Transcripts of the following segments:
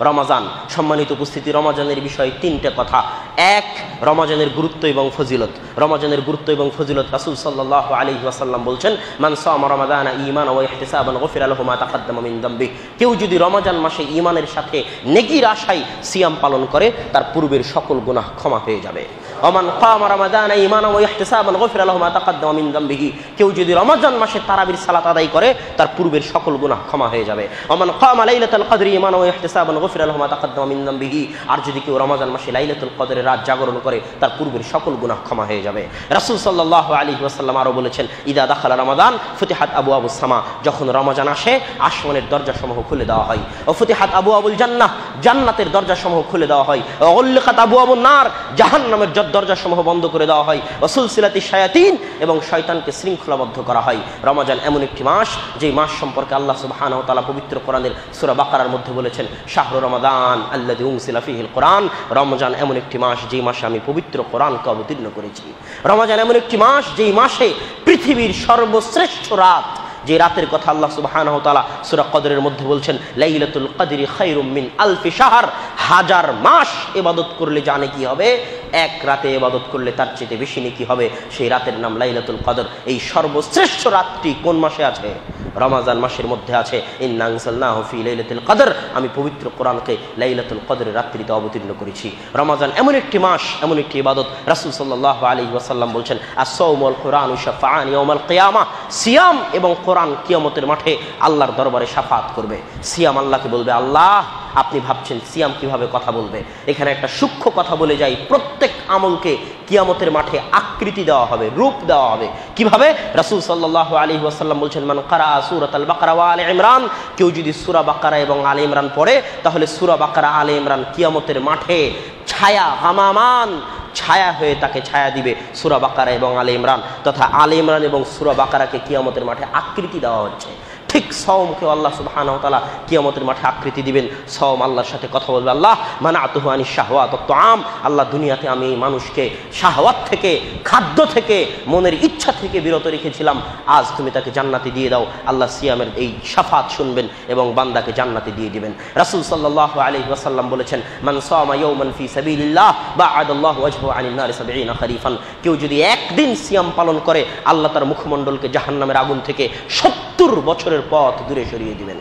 রমাজান। সম্মানিত উপস্থিতি, রমাজানের বিষয়ে তিনটে কথা। এক, রমাজানের গুরুত্ব এবং ফজিলত। রমাজানের গুরুত্ব এবং ফজিলত রাসূল সাল্লাল্লাহু আলাইহি ওয়াসাল্লাম বলছেন, মান সামা রমাদানা ঈমানান ওয়া ইহতিসাবান গুফিরা লাহু মা তাকাদ্দামা মিন যামবি। কেউ যদি রমাজান মাসে ঈমানের সাথে নেকির আশায় সিয়াম পালন করে, তার পূর্বের সকল গুনাহ ক্ষমা হয়ে যাবে। ওমান কামা রমাদানা ঈমানান ওয়া ইহতিসাবান গুফিরা লাহু মা তাকাদ্দামা মিন যামবিহি। কেউ যদি রমাজান মাসে তারাবির সালাত আদায় করে, তার পূর্বের সকল গুনাহ ক্ষমা হয়ে যাবে। ওমান কামা লাইলাতুল কদরি ঈমানান ওয়া ইহতিসাবান গুফিরা লাহু মা তাকাদ্দামা মিন যামবিহি। আর যদি কেউ রমাজান মাসে লাইলাতুল কদরের রাত জাগরণ করে, তার পূর্বের সকল গুনাহ ক্ষমা হয়ে যাবে। রাসূল সাল্লাল্লাহু আলাইহি ওয়াসাল্লাম আরো বলেছেন, ইদা দাখালা রমাদান ফুতিহাত আবওয়াবুস সামা। যখন রমাজান আসে, আসমানের দরজাসমূহ খুলে দেওয়া হয়। ও ফুতিহাত আবওয়াবুল জান্নাহ, জান্নাতের দরজাসমূহ খুলে দেওয়া হয়। ও উল্লিকাত আবওয়াবুন নার, জাহান্নামের দরজাসমূহ বন্ধ করে দেওয়া হয়। ও সুলসিলাতিশ শায়াতিন, এবং শয়তানকে শৃঙ্খলাবদ্ধ করা হয়। রমাজান এমন একটি মাস, যে মাস সম্পর্কে আল্লাহ সুবহানাহু ওয়া তাআলা পবিত্র কোরআনের সূরা বাকারার মধ্যে বলেছেন, শাহরু রমাদান আল্লাযী উনজিলা ফীহিল কোরআন। রমজান এমন একটি মাস, যেই মাসে আমি পবিত্র কোরআনকে অবতীর্ণ করেছি। রমাজান এমন একটি মাস, যেই মাসে পৃথিবীর সর্বশ্রেষ্ঠ রাত, যে রাতের কথা আল্লাহ সুবহানাহু ওয়া তাআলা সূরা কদরের মধ্যে বলছেন, লাইলাতুল কদরি খায়রুম মিন আলফি শাহর। হাজার মাস ইবাদত করলে জানে কি হবে, এক রাতে ইবাদত করলে তার চেয়ে বেশি নেকি হবে। সেই রাতের নাম লাইলাতুল কদর। এই সর্বশ্রেষ্ঠ রাতটি কোন মাসে আছে? রমাজান মাসের মধ্যে আছে। ইন্না আনজালনাহু ফি লাইলাতুল কদর। আমি পবিত্র কোরআনকে লাইলাতুল কদরের রাত্রিতে অবতীর্ণ করেছি। রমাজান এমন একটি মাস, এমন একটি ইবাদত, রাসূল সাল্লাল্লাহু আলাইহি ওয়াসাল্লাম বলছেন, আস-সাওমু ওয়াল কুরআনু শাফাআন ইয়াউমাল কিয়ামাহ। সিয়াম এবং কোরআন কিয়ামতের মাঠে আল্লাহর দরবারে শাফাআত করবে। সিয়াম আল্লাহকে বলবে, আল্লাহ, আপনি ভাবছেন সিয়াম কিভাবে কথা বলবে? এখানে একটা সূক্ষ্ম কথা বলে যাই, প্রত্যেক আমলকে কিয়ামতের মাঠে আকৃতি দেওয়া হবে, রূপ দেওয়া হবে। কিভাবে? রাসূল সাল্লাল্লাহু আলাইহি ওয়াসাল্লাম বলছেন, মান কারা সূরাতুল বাকারা ওয়া আলে ইমরান। কেউ যদি সূরা বাকারা এবং আলে ইমরান পড়ে, তাহলে সূরা বাকারা আলে ইমরান কিয়ামতের মাঠে ছায়া, হামামান, ছায়া হয়ে তাকে ছায়া দিবে। সূরা বাকারা এবং আলে ইমরান তথা আলে ইমরান এবং সূরা বাকারাকে কিয়ামতের মাঠে আকৃতি দেওয়া হচ্ছে। ঠিক সওমকে আল্লাহ সুবহানাহু ওয়া তাআলা কিয়ামতের মাঠে আকৃতি দিবেন। সওম আল্লাহর সাথে কথা বলবে, আল্লাহ মানাতুহু আনিশ শাহওয়াত ওয়াত তাআম। আল্লাহ, দুনিয়াতে আমি মানুষকে শাহওয়াত থেকে, খাদ্য থেকে, মনের ইচ্ছা থেকে বিরত রেখেছিলাম, আজ তুমি তাকে জান্নাতে দিয়ে দাও। আল্লাহ সিয়ামের এই শাফাত শুনবেন এবং বান্দাকে জান্নাতে দিয়ে দিবেন। রাসূল সাল্লাল্লাহু আলাইহি ওয়াসাল্লাম বলেছেন, মান সামা ইয়াওমান ফি সাবিলিল্লাহ বা'আদাল্লাহু ওয়াজহু আনিন নার 70 খরিফান। কেউ যদি একদিন সিয়াম পালন করে, আল্লাহ তার মুখমণ্ডলকে জাহান্নামের আগুন থেকে 70 বছরের পথ দূরে সরিয়ে দিবেন।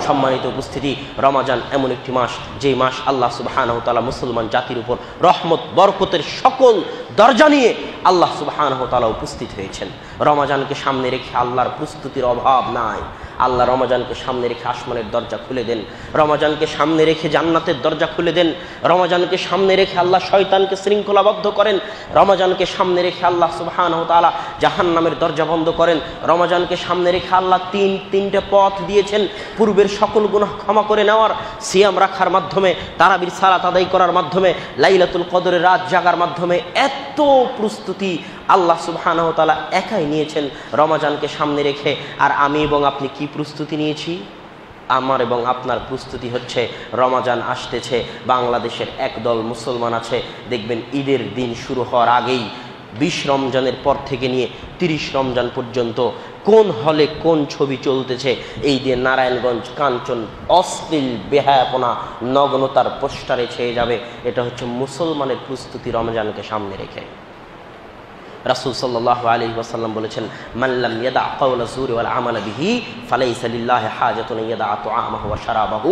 সম্মানিত উপস্থিতি, রমাজান এমন একটি মাস, যেই মাস আল্লাহ সুবহানাহু ওয়া তাআলা মুসলমান জাতির উপর রহমত বরকতের সকল দরজা নিয়ে আল্লাহ সুবহানাহু ওয়া তাআলা উপস্থিত হয়েছেন। রমাজানকে সামনে রেখে আল্লাহর প্রস্তুতির অভাব নাই। আল্লাহ রমাজানকে সামনে রেখে আসমানের দরজা খুলে দেন, রমাজানকে সামনে রেখে জান্নাতের দরজা খুলে দেন, রমাজানকে সামনে রেখে আল্লাহ শয়তানকে শৃঙ্খলাবদ্ধ করেন, রমাজানকে সামনে রেখে আল্লাহ সুবহানাহু ওয়া তাআলা জাহান্নামের দরজা বন্ধ করেন, রমাজানকে সামনে রেখে আল্লাহ তিনটে পথ দিয়েছেন পূর্বের সকল গুনাহ ক্ষমা করে নেওয়ার। সিয়াম রাখার মাধ্যমে, তারাবির সালাত আদায় করার মাধ্যমে, লাইলাতুল কদরের রাত জাগার মাধ্যমে এত প্রস্তুতি আল্লাহ সুবহানাহু ওয়া তাআলা একাই নিয়েছেন রমাজানকে সামনে রেখে। আর আমি এবং আপনি কি প্রস্তুতি নিয়েছি? আমার এবং আপনার প্রস্তুতি হচ্ছে, রমাজান আসতেছে, বাংলাদেশের একদল মুসলমান আছে, দেখবেন ঈদের দিন শুরু হওয়ার আগেই 20 রমজানের পর থেকে নিয়ে 30 রমজান পর্যন্ত কোন হলে কোন ছবি চলতেছে, এই দিয়ে নারায়ণগঞ্জ কাঞ্চন অশ্লীল বেহায়াপনা নগ্নতার পোস্টারে ছেয়ে যাবে। এটা হচ্ছে মুসলমানের প্রস্তুতি রমজানকে সামনে রেখে। রাসূল সাল্লাল্লাহু আলাইহি ওয়াসাল্লাম বলেছেন, মান লাম ইয়াদা কাওলা যুরি ওয়াল আমালা বিহি ফালাইসা লিল্লাহি হাজাতুন ইয়াদা তুআমাহু ওয়া শারাবাহু।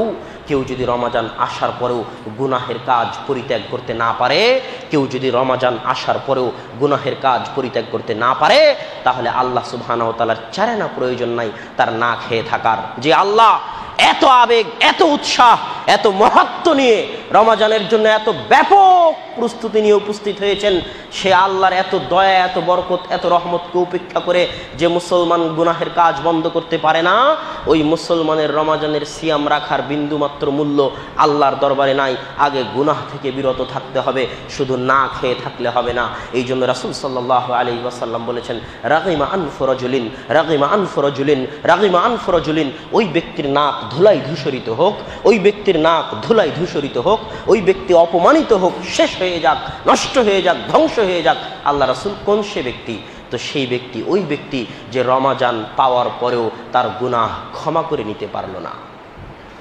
কেউ যদি রমাজান আসার পরেও গুনাহের কাজ পরিত্যাগ করতে না পারে, কেউ যদি রমাজান আসার পরেও গুনাহের কাজ পরিত্যাগ করতে না পারে, তাহলে আল্লাহ সুবহানাহু ওয়া তাআলার চারেনা প্রয়োজন নাই তার না খেয়ে থাকার। যে আল্লাহ এত আবেগ, এত উৎসাহ, এত মহত্ব নিয়ে রমাজানের জন্য এত ব্যাপক প্রস্তুতি নিয়ে উপস্থিত হয়েছেন, সে আল্লাহর এত দয়া, এত বরকত, এত রহমতকে উপেক্ষা করে যে মুসলমান গুনাহের কাজ বন্ধ করতে পারে না, ওই মুসলমানের রমাজানের সিয়াম রাখার বিন্দুমাত্র মূল্য আল্লাহর দরবারে নাই। আগে গুনাহ থেকে বিরত থাকতে হবে, শুধু না খেয়ে থাকলে হবে না। এই জন্য রাসূল সাল্লাল্লাহু আলাইহি ওয়াসাল্লাম বলেছেন, রাগিমা আনফু রাজুলিন, রাগিমা আনফু রাজুলিন, রাগিমা আনফু রাজুলিন। ওই ব্যক্তির নাক ধুলাই ধূসরিত হোক, ওই ব্যক্তির নাক ধুলাই ধূসরিত হোক, ওই ব্যক্তি অপমানিত হোক, শেষ হয়ে যাক, নষ্ট হয়ে যাক, ধ্বংস হয়ে যাক। আল্লাহ রাসূল কোন সে ব্যক্তি? তো সেই ব্যক্তি ওই ব্যক্তি যে রমাজান পাওয়ার পরেও তার গুনাহ ক্ষমা করে নিতে পারল না।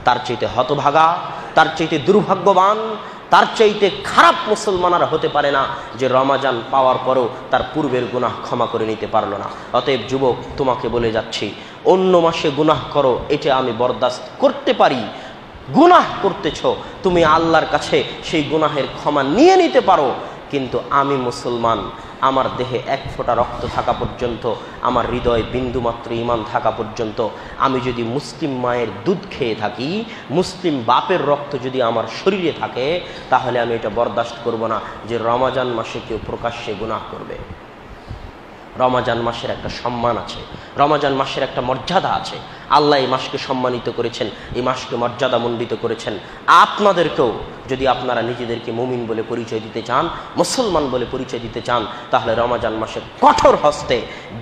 তার চাইতে হতভাগা, তার চাইতে দুর্ভাগ্যবান, তার চাইতে খারাপ মুসলমান আর হতে পারে না যে রমাজান পাওয়ার পরও তার পূর্বের গুনাহ ক্ষমা করে নিতে পারলো না। অতএব যুবক, তোমাকে বলে যাচ্ছি, অন্য মাসে গুনাহ করো, এটা আমি বরদাস্ত করতে পারি। গুনাহ করতেছ, তুমি আল্লাহর কাছে সেই গুনাহের ক্ষমা নিয়ে নিতে পারো, কিন্তু আমি মুসলমান, আমার দেহে এক ফোঁটা রক্ত থাকা পর্যন্ত, আমার হৃদয়ে বিন্দুমাত্র ঈমান থাকা পর্যন্ত, আমি যদি মুসলিম মায়ের দুধ খেয়ে থাকি, মুসলিম বাপের রক্ত যদি আমার শরীরে থাকে, তাহলে আমি এটা বরদাস্ত করব না যে রমাজান মাসে কেউ প্রকাশ্যে গুনাহ করবে। রমাজান মাসের একটা সম্মান আছে, রমাজান মাসের একটা মর্যাদা আছে। আল্লাহ এই মাসকে সম্মানিত করেছেন, এই মাসকে মর্যাদামণ্ডিত করেছেন। আপনাদেরকেও যদি আপনারা নিজেদেরকে মুমিন বলে পরিচয় দিতে চান, মুসলমান বলে পরিচয় দিতে চান, তাহলে রমাজান মাসে কঠোর হস্তে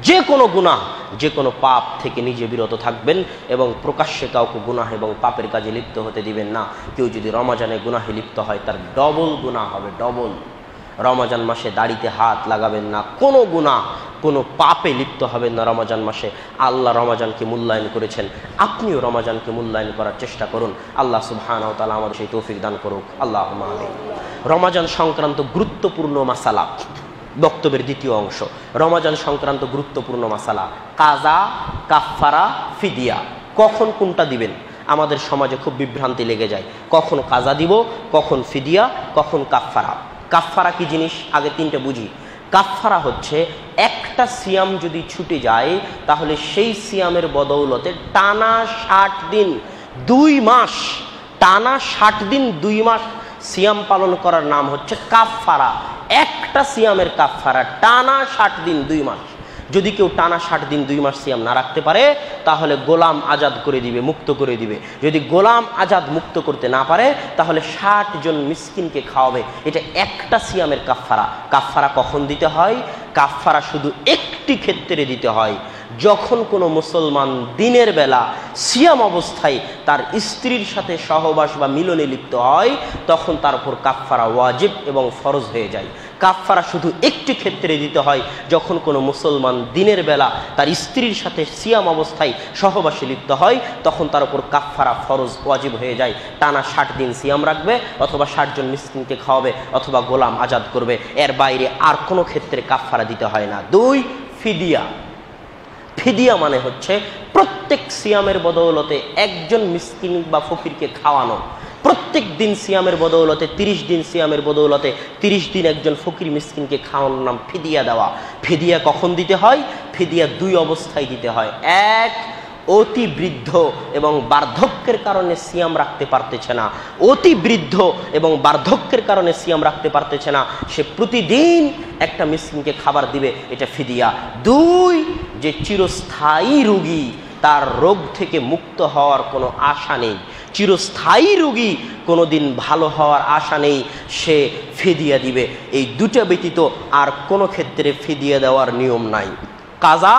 যে কোনো গুনাহ, যে কোনো পাপ থেকে নিজে বিরত থাকবেন এবং প্রকাশ্যে কাউকে গুনাহ এবং পাপের কাজে লিপ্ত হতে দিবেন না। কেউ যদি রমাজানে গুনাহে লিপ্ত হয়, তার ডবল গুনাহ হবে, ডবল। রমাজান মাসে দাড়িতে হাত লাগাবেন না, কোনো গুনাহ, কোনো পাপে লিপ্ত হবেন না রমাজান মাসে। আল্লাহ রমাজানকে মূল্যায়ন করেছেন, আপনিও রমাজানকে মূল্যায়ন করার চেষ্টা করুন। আল্লাহ সুবহানাহু ওয়া তাআলা আমাদের সেই তৌফিক দান করুক, আল্লাহুম্মা আমিন। রমাজান সংক্রান্ত গুরুত্বপূর্ণ মাসালা, বক্তব্যের দ্বিতীয় অংশ। রমাজান সংক্রান্ত গুরুত্বপূর্ণ মাসালা, কাজা, কাফফারা, ফিদিয়া। কখন কোনটা দিবেন? আমাদের সমাজে খুব বিভ্রান্তি লেগে যায়, কখন কাজা দিব, কখন ফিদিয়া, কখন কাফফারা। কাফফারা কি জিনিস আগে তিনটে বুঝি। কাফফারা হচ্ছে একটা সিয়াম যদি ছুটে যায়, তাহলে সেই সিয়ামের বদৌলতে টানা 60 দিন 2 মাস, টানা 60 দিন 2 মাস সিয়াম পালন করার নাম হচ্ছে কাফফারা। একটা সিয়ামের কাফফারা টানা 60 দিন 2 মাস। যদি কেউ টানা 60 দিন 2 মাস সিয়াম না রাখতে পারে, তাহলে গোলাম আজাদ করে দিবে, মুক্ত করে দিবে। যদি গোলাম আজাদ মুক্ত করতে না পারে, তাহলে 60 জন মিসকিনকে খাওয়াবে। এটা একটা সিয়ামের কাফফারা। কাফফারা কখন দিতে হয়? কাফফারা শুধু একটি ক্ষেত্রে দিতে হয়, যখন কোনো মুসলমান দিনের বেলা সিয়াম অবস্থায় তার স্ত্রীর সাথে সহবাস বা মিলনে লিপ্ত হয়, তখন তার উপর কাফফারা ওয়াজিব এবং ফরজ হয়ে যায়। কাফফারা শুধু একটি ক্ষেত্রে দিতে হয়, যখন কোনো মুসলমান দিনের বেলা তার স্ত্রীর সাথে সিয়াম অবস্থায় সহবাসে লিপ্ত হয়, তখন তার উপর কাফফারা ফরজ ওয়াজিব হয়ে যায়। টানা 60 দিন সিয়াম রাখবে, অথবা 60 জন মিসকিনকে খাওয়াবে, অথবা গোলাম আজাদ করবে। এর বাইরে আর কোনো ক্ষেত্রে কাফফারা দিতে হয় না। 2, ফিদিয়া। ফিদিয়া মানে হচ্ছে প্রত্যেক সিয়ামের বদৌলতে একজন মিসকিন বা ফকিরকে খাওয়ানো। প্রত্যেক দিন সিয়ামের বদৌলতে, 30 দিন সিয়ামের বদৌলতে 30 দিন একজন ফকির মিসকিনকে খাওয়ানোর নাম ফিদিয়া দেওয়া। ফিদিয়া কখন দিতে হয়? ফিদিয়া 2 অবস্থায় দিতে হয়। 1, অতি বৃদ্ধ এবং বার্ধক্যের কারণে সিয়াম রাখতে পারতেছে না, অতি বৃদ্ধ এবং বার্ধক্যের কারণে সিয়াম রাখতে পারতেছে না, সে প্রতিদিন একটা মিসকিনকে খাবার দিবে, এটা ফিদিয়া। 2, যে চিরস্থায়ী রোগী, তার রোগ থেকে মুক্ত হওয়ার কোনো আশা নেই, চিরস্থায়ী রোগী, কোনো দিন ভালো হওয়ার আশা নেই, সে ফিদিয়া দিবে। এই 2টা ব্যতীত আর কোনো ক্ষেত্রে ফিদিয়া দেওয়ার নিয়ম নাই। কাজা,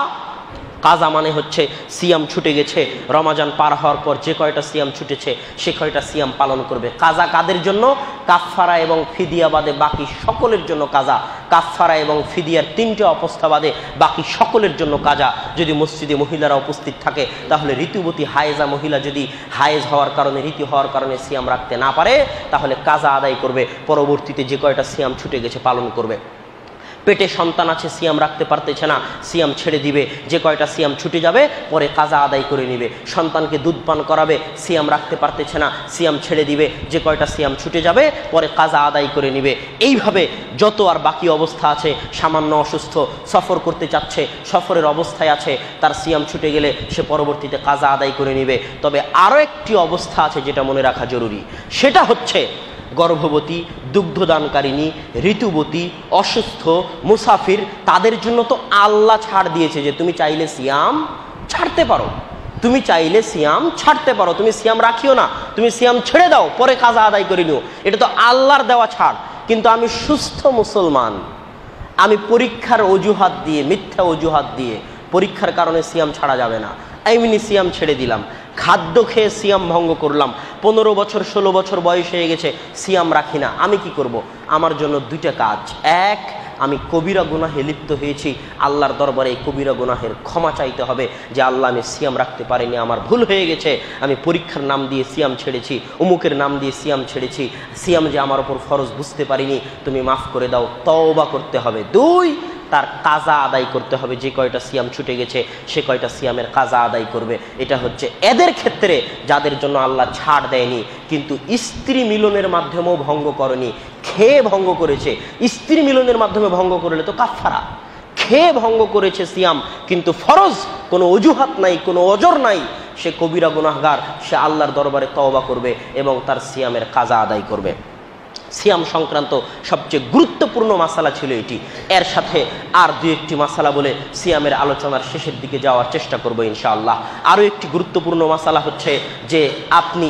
কাজা মানে হচ্ছে সিয়াম ছুটে গেছে, রমাজান পার হওয়ার পর যে কয়টা সিয়াম ছুটেছে সে কয়টা সিয়াম পালন করবে। কাজা কাদের জন্য? কাফফারা এবং ফিদিয়া বাদে বাকি সকলের জন্য কাজা। কাফফারা এবং ফিদিয়ার 3টে অবস্থা বাদে বাকি সকলের জন্য কাজা। যদি মসজিদে মহিলারা উপস্থিত থাকে, তাহলে ঋতুবতী হায়েজা মহিলা যদি হায়েজ হওয়ার কারণে, ঋতু হওয়ার কারণে সিয়াম রাখতে না পারে, তাহলে কাজা আদায় করবে, পরবর্তীতে যে কয়টা সিয়াম ছুটে গেছে পালন করবে। পেটে সন্তান আছে, সিয়াম রাখতে পারতেছে না, সিয়াম ছেড়ে দিবে, যে কয়টা সিয়াম ছুটে যাবে পরে কাজা আদায় করে নিবে। সন্তানকে দুধ পান করাবে, সিয়াম রাখতে পারতেছে না, সিয়াম ছেড়ে দিবে, যে কয়টা সিয়াম ছুটে যাবে পরে কাজা আদায় করে নিবে। এইভাবে যত আর বাকি অবস্থা আছে, সামান্য অসুস্থ, সফর করতে চাচ্ছে, সফরের অবস্থায় আছে, তার সিয়াম ছুটে গেলে সে পরবর্তীতে কাজা আদায় করে নিবে। তবে আরও একটি অবস্থা আছে যেটা মনে রাখা জরুরি, সেটা হচ্ছে গর্ভবতী, দুগ্ধদানকারিণী, ঋতুবতী, অসুস্থ, মুসাফির, তাদের জন্য তো আল্লাহ ছাড় দিয়েছে যে তুমি চাইলে সিয়াম ছাড়তে পারো, তুমি চাইলে সিয়াম ছাড়তে পারো, তুমি সিয়াম রাখিও না, তুমি সিয়াম ছেড়ে দাও, পরে কাজা আদায় করে নিও। এটা তো আল্লাহর দেওয়া ছাড়। কিন্তু আমি সুস্থ মুসলমান, আমি পরীক্ষার অজুহাত দিয়ে, মিথ্যা অজুহাত দিয়ে, পরীক্ষার কারণে সিয়াম ছাড়া যাবে না, এমনি সিয়াম ছেড়ে দিলাম, খাদ্য খেয়ে সিয়াম ভঙ্গ করলাম, 15 বছর 16 বছর বয়স হয়ে গেছে, সিয়াম রাখি না, আমি কি করব? আমার জন্য 2টা কাজ। 1, আমি কবিরা গুনাহে লিপ্ত হয়েছি, আল্লাহর দরবারে এই কবিরা গুনাহের ক্ষমা চাইতে হবে যে আল্লাহ আমি সিয়াম রাখতে পারিনি, আমার ভুল হয়ে গেছে, আমি পরীক্ষার নাম দিয়ে সিয়াম ছেড়েছি, অমুকের নাম দিয়ে সিয়াম ছেড়েছি, সিয়াম যে আমার উপর ফরজ বুঝতে পারিনি, তুমি মাফ করে দাও, তওবা করতে হবে। 2, তার কাজা আদায় করতে হবে, যে কয়টা সিয়াম ছুটে গেছে সে কয়টা সিয়ামের কাজা আদায় করবে। এটা হচ্ছে এদের ক্ষেত্রে যাদের জন্য আল্লাহ ছাড় দেয়নি, কিন্তু স্ত্রী মিলনের মাধ্যমেও ভঙ্গ করেনি, খেয়ে ভঙ্গ করেছে। স্ত্রী মিলনের মাধ্যমে ভঙ্গ করলে তো কাফারা, খেয়ে ভঙ্গ করেছে সিয়াম, কিন্তু ফরজ, কোনো অজুহাত নাই, কোনো ওজর নাই, সে কবিরা গুনাহগার, সে আল্লাহর দরবারে তওবা করবে এবং তার সিয়ামের কাজা আদায় করবে। সিয়াম সংক্রান্ত সবচেয়ে গুরুত্বপূর্ণ মাসালা ছিল এটি। এর সাথে আর 2-1টি মাসালা বলে সিয়ামের আলোচনার শেষের দিকে যাওয়ার চেষ্টা করব ইনশাআল্লাহ। আরও একটি গুরুত্বপূর্ণ মাসালা হচ্ছে যে আপনি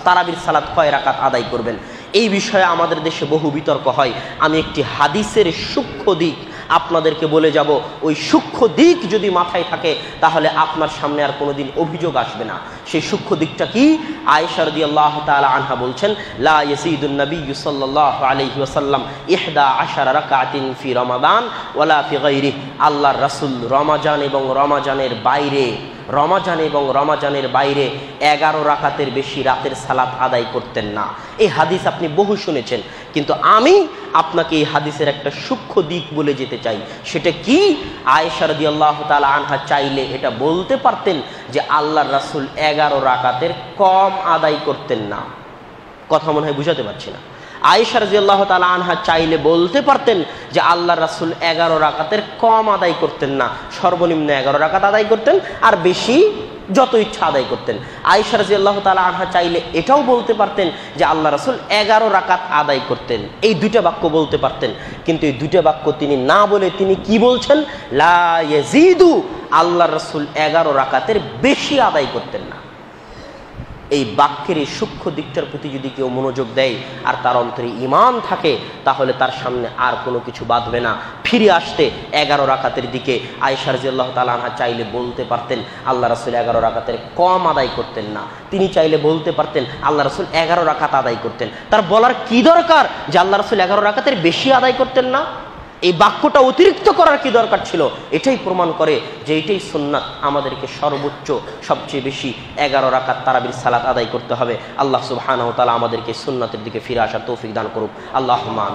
তারাবির সালাত কয় রাকাত আদায় করবেন। এই বিষয়ে আমাদের দেশে বহু বিতর্ক হয়। আমি একটি হাদিসের সূক্ষ্ম দিক আপনাদেরকে বলে যাব। ওই সূক্ষ্ম দিক যদি মাথায় থাকে তাহলে আপনার সামনে আর কোনোদিন অভিযোগ আসবে না। সেই সূক্ষ্ম দিকটা কি? আয়েশা রাদিয়াল্লাহু তাআলা আনহা বলছেন, লা ইয়াসিদুন নবিয়্যু সাল্লাল্লাহু আলাইহি ওয়াসাল্লাম 11 রাকাতিন ফি রমাদান ওয়ালা ফি গায়রিহি। আল্লাহর রাসূল রমাজান এবং রমাজানের বাইরে 11 রাকাতের বেশি রাতের সালাত আদায় করতেন না। এই হাদিস আপনি বহু শুনেছেন, কিন্তু আমি আপনাকে এই হাদিসের একটা সূক্ষ্ম দিক বলে যেতে চাই। সেটা কি? আয়েশা রাদিয়াল্লাহু তাআলা আনহা চাইলে এটা বলতে পারতেন যে আল্লাহর রাসূল 11 রাকাতের কম আদায় করতেন না। কথা মনে হয় বুঝাতে পারছি না। আয়েশা রাদিয়াল্লাহু তাআলা আনহা চাইলে বলতে পারতেন যে আল্লাহর রাসূল 11 রাকাতের কম আদায় করতেন না, সর্বনিম্ন 11 রাকাত আদায় করতেন, আর বেশি যত ইচ্ছা আদায় করতেন। আয়েশা রাদিয়াল্লাহু তাআলা আনহা চাইলে এটাও বলতে পারতেন যে আল্লাহ রাসূল 11 রাকাত আদায় করতেন। এই 2টা বাক্য বলতে পারতেন, কিন্তু এই 2টা বাক্য তিনি না বলে তিনি কি বলছেন? লা ইয়াজিদু, আল্লাহ রাসূল 11 রাকাতের বেশি আদায় করতেন না। এই বাক্যের এই সূক্ষ্ম দিকটার প্রতি যদি কেউ মনোযোগ দেয় আর তার অন্তরে ঈমান থাকে, তাহলে তার সামনে আর কোনো কিছু বাঁধবে না। ফিরে আসতে 11 রাকাতের দিকে আয়েশা রাদিয়াল্লাহু তাআলা আনহা চাইলে বলতে পারতেন আল্লাহ রাসূল 11 রাকাতের কম আদায় করতেন না। তিনি চাইলে বলতে পারতেন আল্লাহ রাসূল 11 রাকাত আদায় করতেন। তার বলার কি দরকার যে আল্লাহ রাসূল 11 রাকাতের বেশি আদায় করতেন না? এই বাক্যটা অতিরিক্ত করার কি দরকার ছিল? এটাই প্রমাণ করে যে এটাই সুন্নাত। আমাদেরকে সর্বোচ্চ সবচেয়ে বেশি 11 রাকাত তারাবির সালাত আদায় করতে হবে। আল্লাহ সুবহানাহু ওয়া তাআলা আমাদেরকে সুন্নাতের দিকে ফিরে আসার তৌফিক দান করুক। আল্লাহুম্মা।